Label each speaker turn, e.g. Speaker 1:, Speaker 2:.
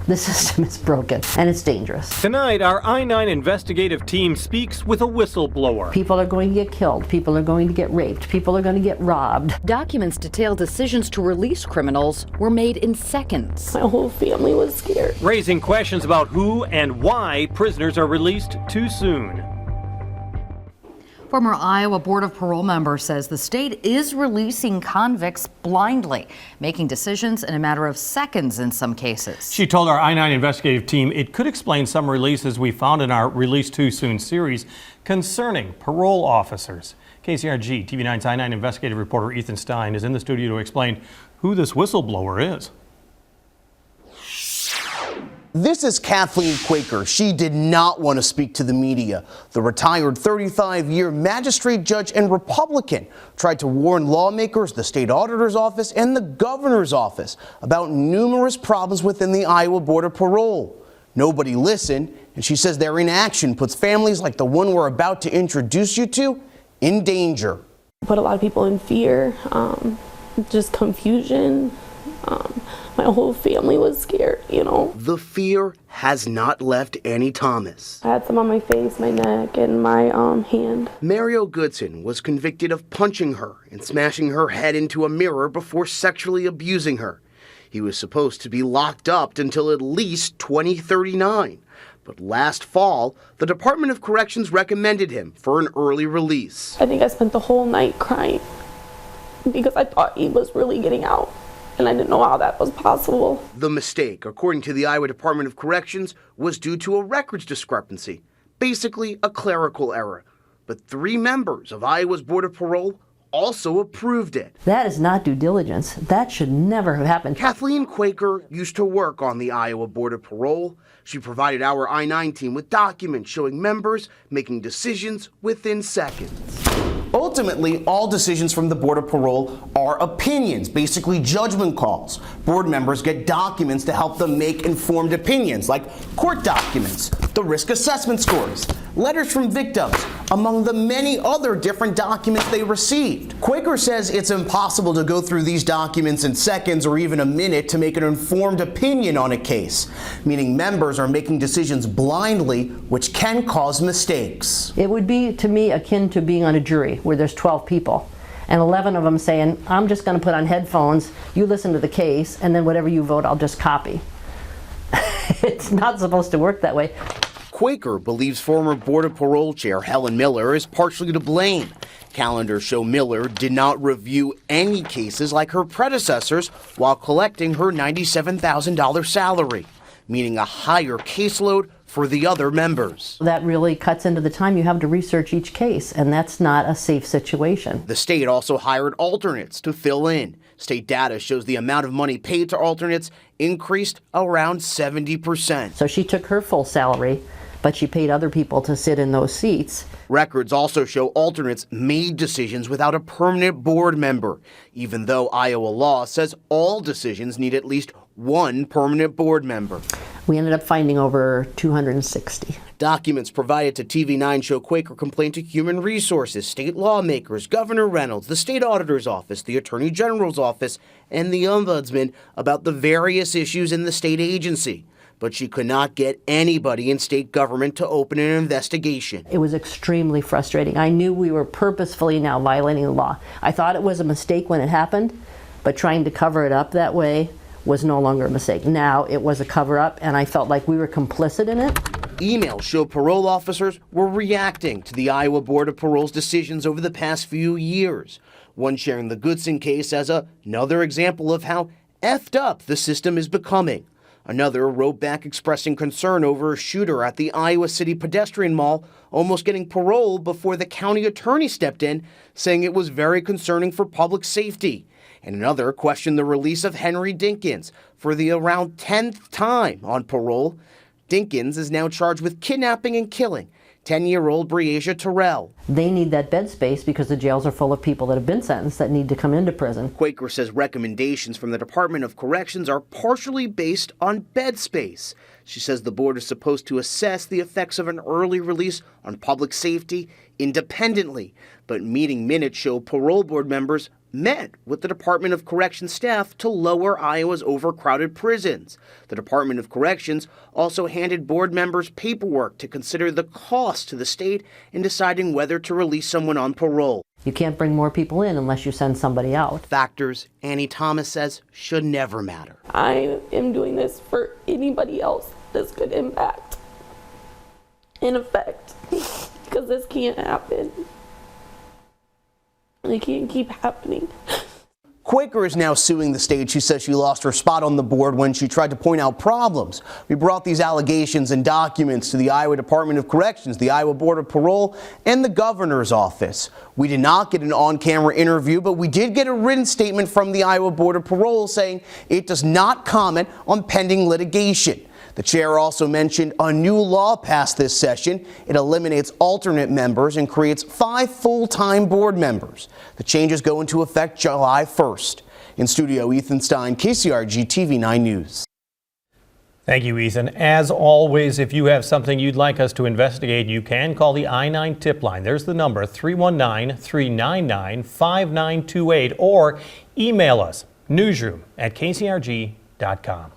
Speaker 1: The system is broken, and it's dangerous.
Speaker 2: Tonight, our I-9 investigative team speaks with a whistleblower.
Speaker 1: People are going to get killed. People are going to get raped. People are going to get robbed.
Speaker 3: Documents detail decisions to release criminals were made in seconds.
Speaker 4: My whole family was scared.
Speaker 2: Raising questions about who and why prisoners are released too soon.
Speaker 3: Former Iowa Board of Parole member says the state is releasing convicts blindly, making decisions in a matter of seconds in some cases.
Speaker 2: She told our I-9 investigative team it could explain some releases we found in our Release Too Soon series concerning parole officers. KCRG TV9's I-9 investigative reporter Ethan Stein is in the studio to explain who this whistleblower is.
Speaker 5: This is Kathleen Quaker. She did not want to speak to the media. The retired 35-year magistrate judge and Republican tried to warn lawmakers, the state auditor's office, and the governor's office about numerous problems within the Iowa Board of Parole. Nobody listened, and she says their inaction puts families like the one we're about to introduce you to in danger.
Speaker 4: Put a lot of people in fear, just confusion. My whole family was scared,
Speaker 5: The fear has not left Annie Thomas.
Speaker 4: I had some on my face, my neck, and my hand.
Speaker 5: Mario Goodson was convicted of punching her and smashing her head into a mirror before sexually abusing her. He was supposed to be locked up until at least 2039. But last fall, the Department of Corrections recommended him for an early release.
Speaker 4: I think I spent the whole night crying because I thought he was really getting out. And I didn't know how that was possible.
Speaker 5: The mistake, according to the Iowa Department of Corrections, was due to a records discrepancy, basically a clerical error. But 3 members of Iowa's Board of Parole also approved it.
Speaker 1: That is not due diligence. That should never have happened.
Speaker 5: Kathleen Quaker used to work on the Iowa Board of Parole. She provided our I-9 team with documents showing members making decisions within seconds. Ultimately, all decisions from the Board of Parole are opinions, basically judgment calls. Board members get documents to help them make informed opinions, like court documents, the risk assessment scores, letters from victims, among the many other different documents they received. Quaker says it's impossible to go through these documents in seconds or even a minute to make an informed opinion on a case, meaning members are making decisions blindly, which can cause mistakes.
Speaker 1: It would be, to me, akin to being on a jury where there's 12 people and 11 of them saying, I'm just going to put on headphones, you listen to the case, and then whatever you vote, I'll just copy. It's not supposed to work that way.
Speaker 5: Quaker believes former Board of Parole Chair Helen Miller is partially to blame. Calendars show Miller did not review any cases like her predecessors while collecting her $97,000 salary, meaning a higher caseload for the other members.
Speaker 1: That really cuts into the time you have to research each case, and that's not a safe situation.
Speaker 5: The state also hired alternates to fill in. State data shows the amount of money paid to alternates increased around 70%.
Speaker 1: So she took her full salary, but she paid other people to sit in those seats.
Speaker 5: Records also show alternates made decisions without a permanent board member, even though Iowa law says all decisions need at least one permanent board member.
Speaker 1: We ended up finding over 260.
Speaker 5: Documents provided to TV9 show Quaker complained to Human Resources, state lawmakers, Governor Reynolds, the state auditor's office, the attorney general's office, and the ombudsman about the various issues in the state agency. But she could not get anybody in state government to open an investigation.
Speaker 1: It was extremely frustrating. I knew we were purposefully now violating the law. I thought it was a mistake when it happened, but trying to cover it up that way was no longer a mistake. Now it was a cover-up, and I felt like we were complicit in it.
Speaker 5: Emails show parole officers were reacting to the Iowa Board of Parole's decisions over the past few years. One sharing the Goodson case as another example of how effed up the system is becoming. Another wrote back expressing concern over a shooter at the Iowa City pedestrian mall almost getting parole before the county attorney stepped in, saying it was very concerning for public safety. And another questioned the release of Henry Dinkins for the around 10th time on parole. Dinkins is now charged with kidnapping and killing 10-year-old Breasia Terrell.
Speaker 1: They need that bed space because the jails are full of people that have been sentenced that need to come into prison.
Speaker 5: Quaker says recommendations from the Department of Corrections are partially based on bed space. She says the board is supposed to assess the effects of an early release on public safety independently, but meeting minutes show parole board members met with the Department of Corrections staff to lower Iowa's overcrowded prisons. The Department of Corrections also handed board members paperwork to consider the cost to the state in deciding whether to release someone on parole.
Speaker 1: You can't bring more people in unless you send somebody out.
Speaker 5: Factors Annie Thomas says should never matter.
Speaker 4: I am doing this for anybody else this could impact and affect, because this can't happen. It can't keep happening.
Speaker 5: Quaker is now suing the state. She says she lost her spot on the board when she tried to point out problems. We brought these allegations and documents to the Iowa Department of Corrections, the Iowa Board of Parole, and the governor's office. We did not get an on-camera interview, but we did get a written statement from the Iowa Board of Parole saying it does not comment on pending litigation. The chair also mentioned a new law passed this session. It eliminates alternate members and creates 5 full-time board members. The changes go into effect July 1st. In studio, Ethan Stein, KCRG TV 9 News.
Speaker 2: Thank you, Ethan. As always, if you have something you'd like us to investigate, you can call the I-9 tip line. There's the number, 319-399-5928, or email us, newsroom@kcrg.com.